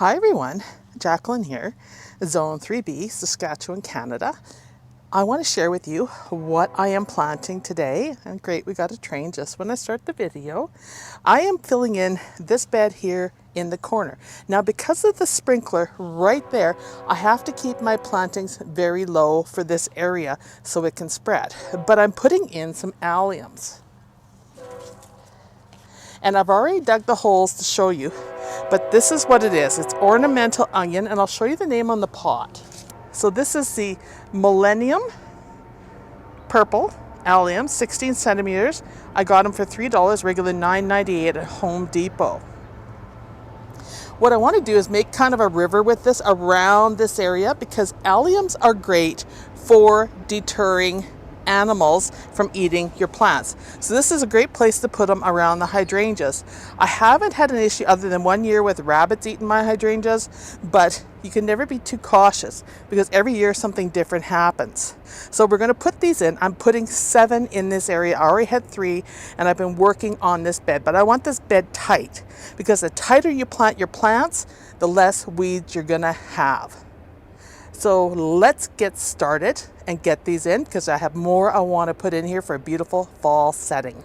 Hi everyone, Jacqueline here, Zone 3B, Saskatchewan, Canada. I want to share with you what I am planting today. And great, we got a train just when I start the video. I am filling in this bed here in the corner. Now because of the sprinkler right there, I have to keep my plantings very low for this area so it can spread. But I'm putting in some alliums. And I've already dug the holes to show you, but this is what it is. It's ornamental onion, and I'll show you the name on the pot. So this is the Millennium Purple Allium, 16 centimeters. I got them for $3, regular $9.98 at Home Depot. What I want to do is make kind of a river with this around this area because alliums are great for deterring animals from eating your plants. So this is a great place to put them around the hydrangeas. I haven't had an issue other than one year with rabbits eating my hydrangeas, but you can never be too cautious because every year something different happens. So we're going to put these in. I'm putting 7 in this area. I already had 3 and I've been working on this bed, but I want this bed tight because the tighter you plant your plants, the less weeds you're going to have. So let's get started and get these in because I have more I want to put in here for a beautiful fall setting.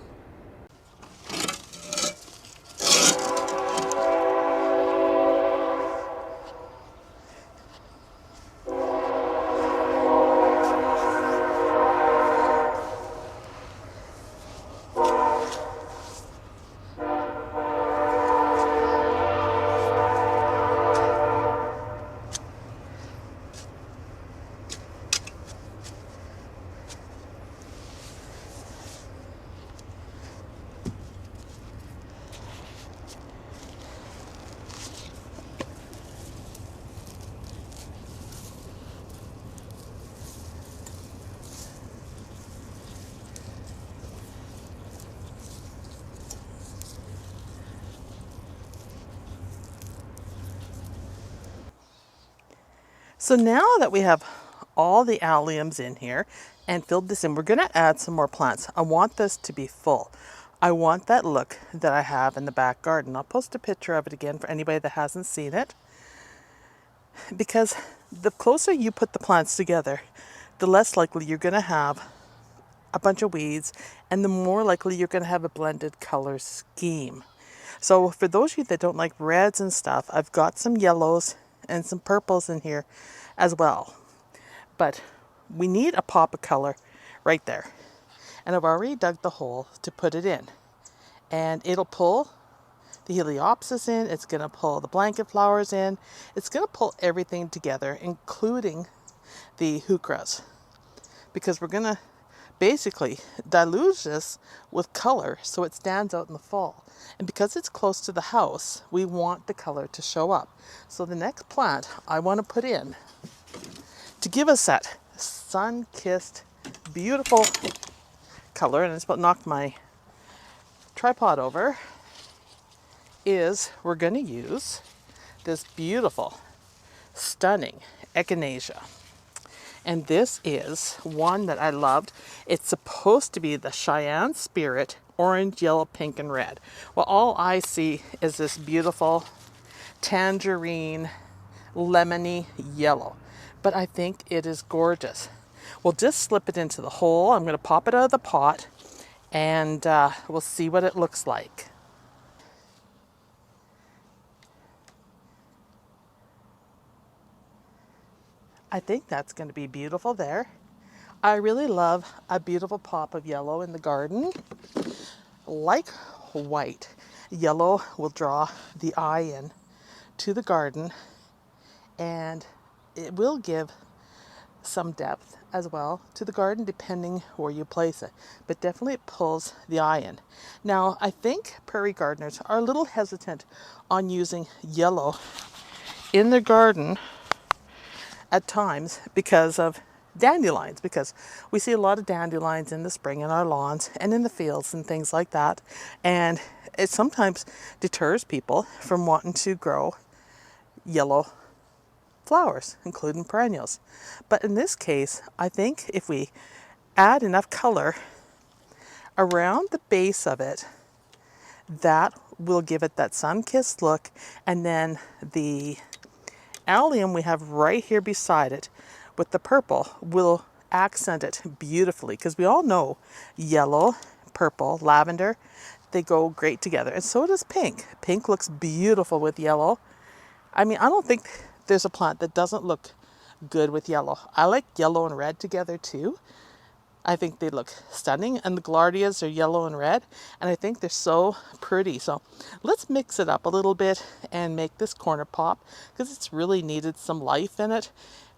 So now that we have all the alliums in here and filled this in, we're going to add some more plants. I want this to be full. I want that look that I have in the back garden. I'll post a picture of it again for anybody that hasn't seen it. Because the closer you put the plants together, the less likely you're going to have a bunch of weeds and the more likely you're going to have a blended color scheme. So for those of you that don't like reds and stuff, I've got some yellows and some purples in here as well. But we need a pop of color right there. And I've already dug the hole to put it in. And it'll pull the Heliopsis in, it's going to pull the blanket flowers in, it's going to pull everything together, including the heucheras. Because we're going to basically dilute this with color so it stands out in the fall. And because it's close to the house, we want the color to show up. So the next plant I want to put in to give us that sun-kissed, beautiful color, and it's about knocked my tripod over, is we're going to use this beautiful, stunning echinacea. And this is one that I loved. It's supposed to be the Cheyenne Spirit, orange, yellow, pink, and red. Well, all I see is this beautiful tangerine, lemony yellow. But I think it is gorgeous. We'll just slip it into the hole. I'm going to pop it out of the pot and we'll see what it looks like. I think that's going to be beautiful there. I really love a beautiful pop of yellow in the garden. Like white, yellow will draw the eye in to the garden and it will give some depth as well to the garden depending where you place it. But definitely it pulls the eye in. Now I think prairie gardeners are a little hesitant on using yellow in their garden at times because of dandelions, because we see a lot of dandelions in the spring in our lawns and in the fields and things like that, and it sometimes deters people from wanting to grow yellow flowers, including perennials. But in this case, I think if we add enough color around the base of it, that will give it that sun-kissed look, and then the allium we have right here beside it with the purple will accent it beautifully, because we all know yellow, purple, lavender, they go great together. And so does pink. Pink looks beautiful with yellow. I mean, I don't think there's a plant that doesn't look good with yellow. I like yellow and red together too. I think they look stunning, and the Gaillardias are yellow and red, and I think they're so pretty. So let's mix it up a little bit and make this corner pop, because it's really needed some life in it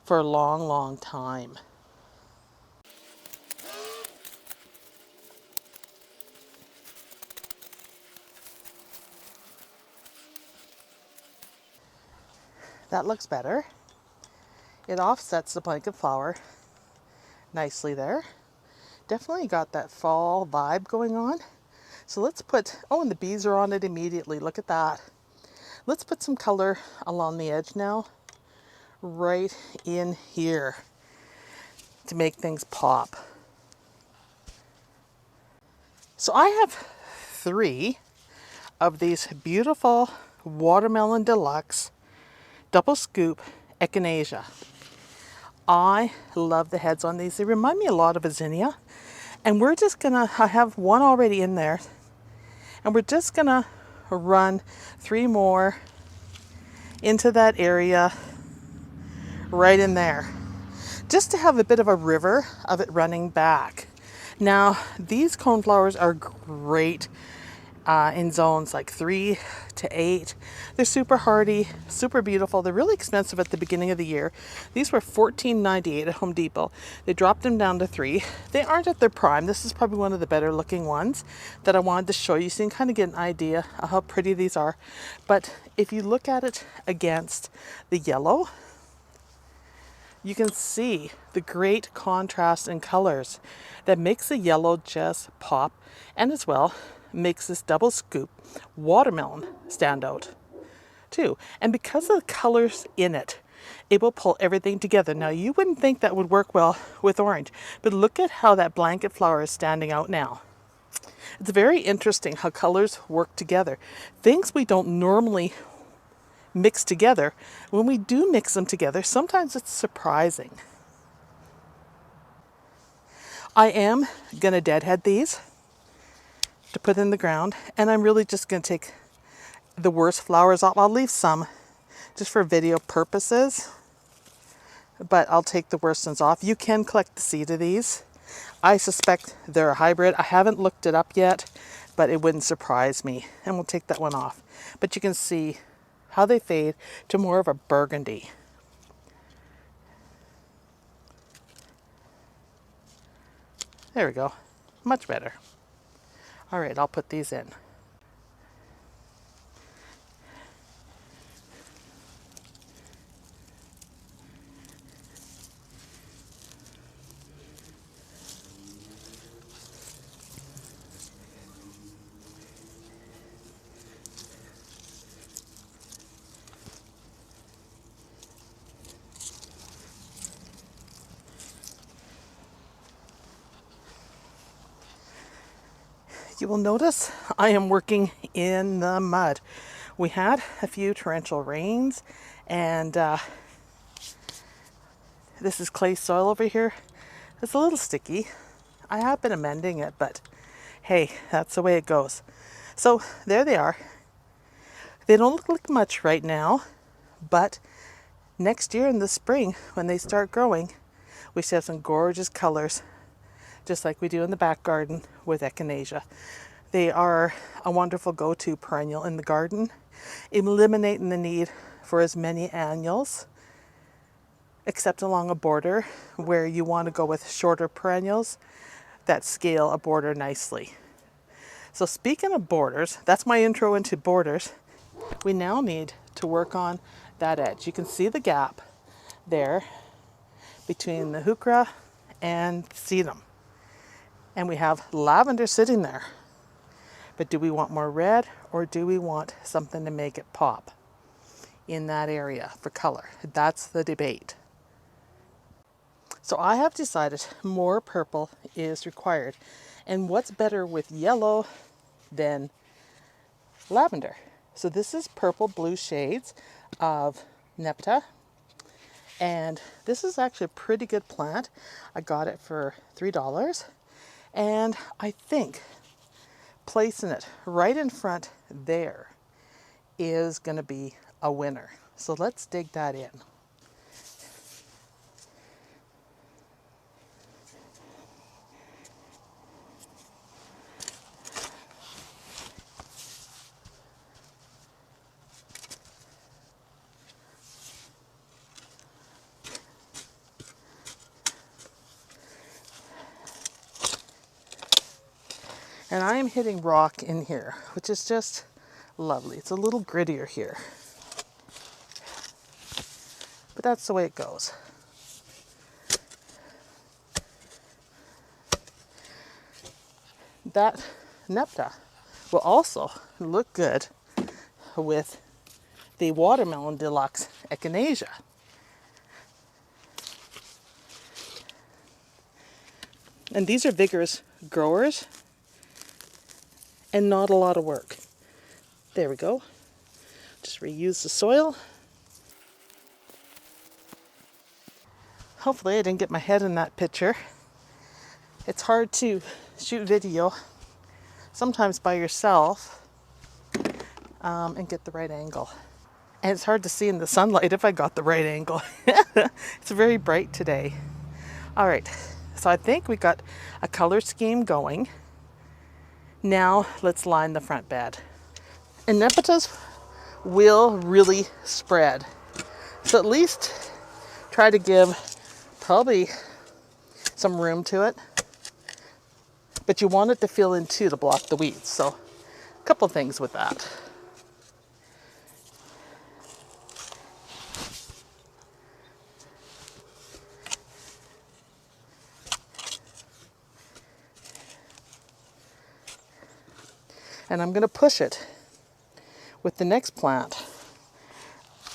for a long, long time. That looks better. It offsets the blanket flower nicely there. Definitely got that fall vibe going on. So let's put, oh, and the bees are on it immediately. Look at that. Let's put some color along the edge now, right in here, to make things pop. So I have 3 of these beautiful Watermelon Deluxe double scoop echinacea. I love the heads on these. They remind me a lot of a zinnia. And we're just gonna, I have one already in there, and we're just gonna run 3 more into that area right in there, just to have a bit of a river of it running back. Now, these coneflowers are great in zones like 3 to 8. They're super hardy, super beautiful. They're really expensive at the beginning of the year. These were $14.98 at Home Depot. They dropped them down to 3. They aren't at their prime. This is probably one of the better looking ones that I wanted to show you, so you can kind of get an idea of how pretty these are. But if you look at it against the yellow, you can see the great contrast in colors that makes the yellow just pop, and as well makes this double scoop watermelon stand out too. And because of the colors in it, it will pull everything together. Now, you wouldn't think that would work well with orange, but look at how that blanket flower is standing out now. It's very interesting how colors work together. Things we don't normally mix together, when we do mix them together, sometimes it's surprising. I am going to deadhead these to put in the ground, and I'm really just going to take the worst flowers off. I'll leave some just for video purposes, but I'll take the worst ones off. You can collect the seed of these. I suspect they're a hybrid. I haven't looked it up yet, but it wouldn't surprise me. And we'll take that one off. But you can see how they fade to more of a burgundy. There we go. Much better. All right, I'll put these in. You will notice I am working in the mud. We had a few torrential rains, and this is clay soil over here. It's a little sticky. I have been amending it, but hey, that's the way it goes. So there they are. They don't look like much right now, but next year in the spring, when they start growing, we should have some gorgeous colors, just like we do in the back garden with echinacea. They are a wonderful go-to perennial in the garden, eliminating the need for as many annuals, except along a border where you want to go with shorter perennials that scale a border nicely. So speaking of borders, that's my intro into borders. We now need to work on that edge. You can see the gap there between the heuchera and sedum. And we have lavender sitting there. But do we want more red, or do we want something to make it pop in that area for color? That's the debate. So I have decided more purple is required. And what's better with yellow than lavender. So this is purple blue shades of Nepta. And this is actually a pretty good plant. I got it for $3. And I think placing it right in front there is going to be a winner. So let's dig that in. And I am hitting rock in here, which is just lovely. It's a little grittier here, but that's the way it goes. That Nepta will also look good with the Watermelon Deluxe Echinacea. And these are vigorous growers and not a lot of work. There we go. Just reuse the soil. Hopefully I didn't get my head in that picture. It's hard to shoot video sometimes by yourself and get the right angle. And it's hard to see in the sunlight if I got the right angle. It's very bright today. All right, so I think we got a color scheme going. Now let's line the front bed. And Nepetas will really spread. So at least try to give probably some room to it. But you want it to fill in too to block the weeds. So a couple things with that. And I'm going to push it with the next plant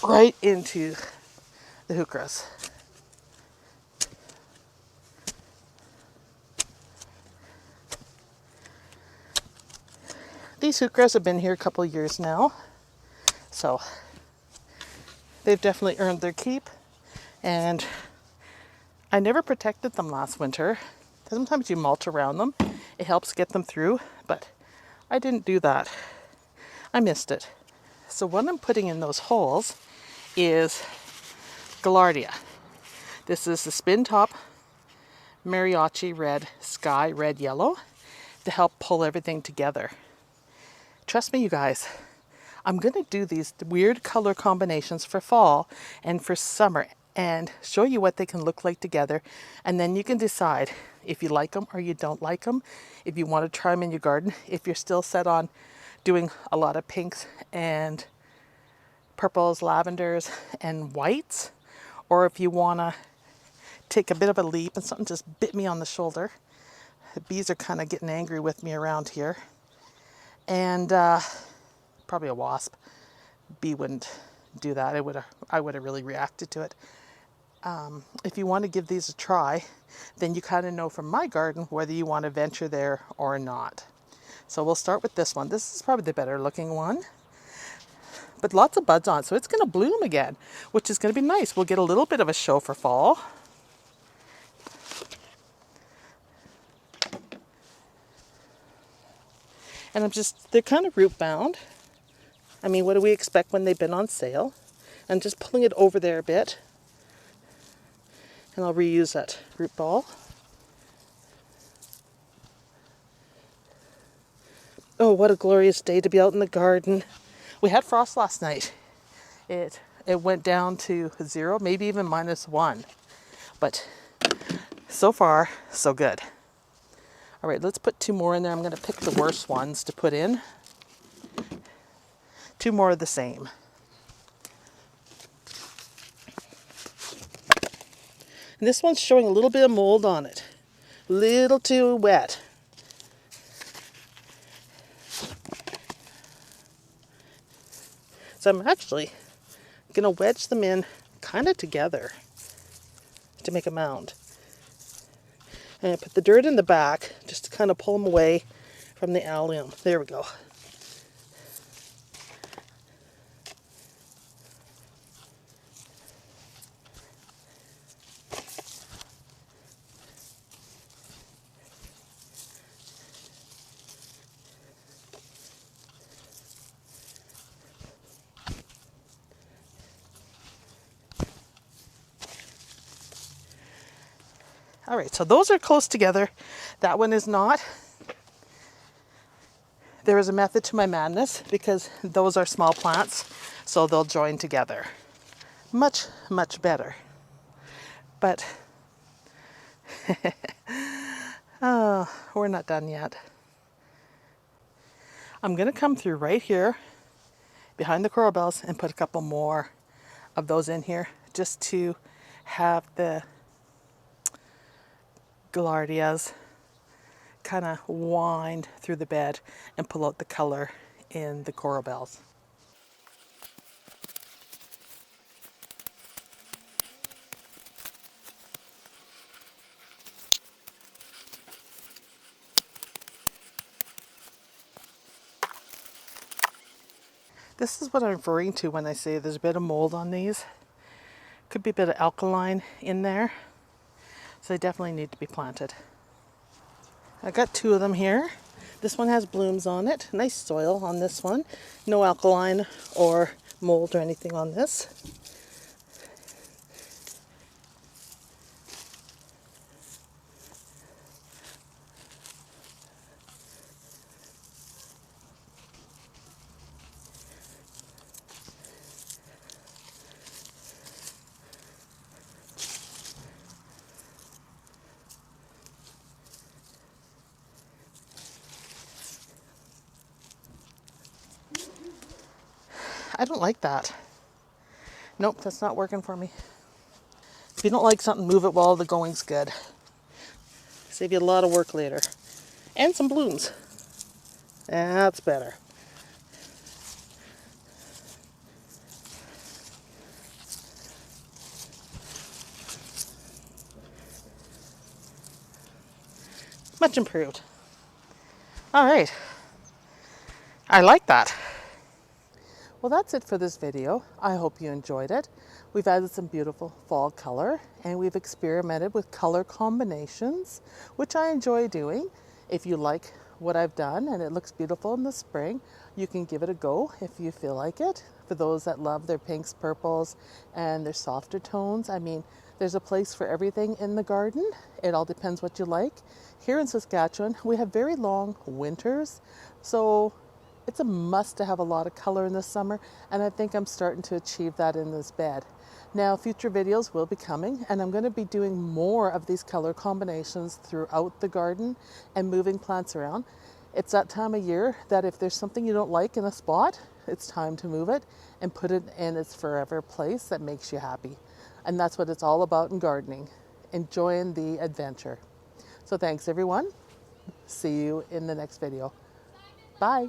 right into the heucheras. These heucheras have been here a couple of years now, so they've definitely earned their keep. And I never protected them last winter. Sometimes you mulch around them. It helps get them through, but I didn't do that. I missed it. So what I'm putting in those holes is Gaillardia. This is the spin top mariachi red, sky red yellow to help pull everything together. Trust me, you guys, I'm going to do these weird color combinations for fall and for summer and show you what they can look like together. And then you can decide if you like them or you don't like them, if you want to try them in your garden, if you're still set on doing a lot of pinks and purples, lavenders, and whites, or if you want to take a bit of a leap and something just bit me on the shoulder. The bees are kind of getting angry with me around here. And probably a wasp. Bee wouldn't do that. I would have really reacted to it. If you want to give these a try, then you kind of know from my garden whether you want to venture there or not. So we'll start with this one. This is probably the better looking one. But lots of buds on, so it's going to bloom again, which is going to be nice. We'll get a little bit of a show for fall. And they're kind of root bound. I mean, what do we expect when they've been on sale? I'm just pulling it over there a bit. And I'll reuse that root ball. Oh, what a glorious day to be out in the garden. We had frost last night. It went down to 0, maybe even -1. But so far, so good. All right, let's put 2 more in there. I'm going to pick the worst ones to put in. 2 more of the same. And this one's showing a little bit of mold on it. A little too wet. So I'm actually going to wedge them in kind of together to make a mound. And I put the dirt in the back just to kind of pull them away from the allium. There we go. All right, so those are close together. That one is not. There is a method to my madness because those are small plants, so they'll join together. Much, much better. But oh, we're not done yet. I'm gonna come through right here behind the coral bells and put a couple more of those in here just to have the gaillardias kind of wind through the bed and pull out the color in the coral bells. This is what I'm referring to when I say there's a bit of mold on these. Could be a bit of alkaline in there. So they definitely need to be planted. I got two of them here. This one has blooms on it. Nice soil on this one. No alkaline or mold or anything on this. I don't like that. Nope, that's not working for me. If you don't like something, move it while the going's good. Save you a lot of work later. And some blooms. That's better. Much improved. All right. I like that. Well, that's it for this video. I hope you enjoyed it. We've added some beautiful fall color and we've experimented with color combinations, which I enjoy doing. If you like what I've done and it looks beautiful in the spring, you can give it a go if you feel like it. For those that love their pinks, purples, and their softer tones, I mean, there's a place for everything in the garden. It all depends what you like. Here in Saskatchewan, we have very long winters, so it's a must to have a lot of color in the summer, and I think I'm starting to achieve that in this bed. Now, future videos will be coming, and I'm going to be doing more of these color combinations throughout the garden and moving plants around. It's that time of year that if there's something you don't like in a spot, it's time to move it and put it in its forever place that makes you happy. And that's what it's all about in gardening, enjoying the adventure. So thanks everyone. See you in the next video. Bye.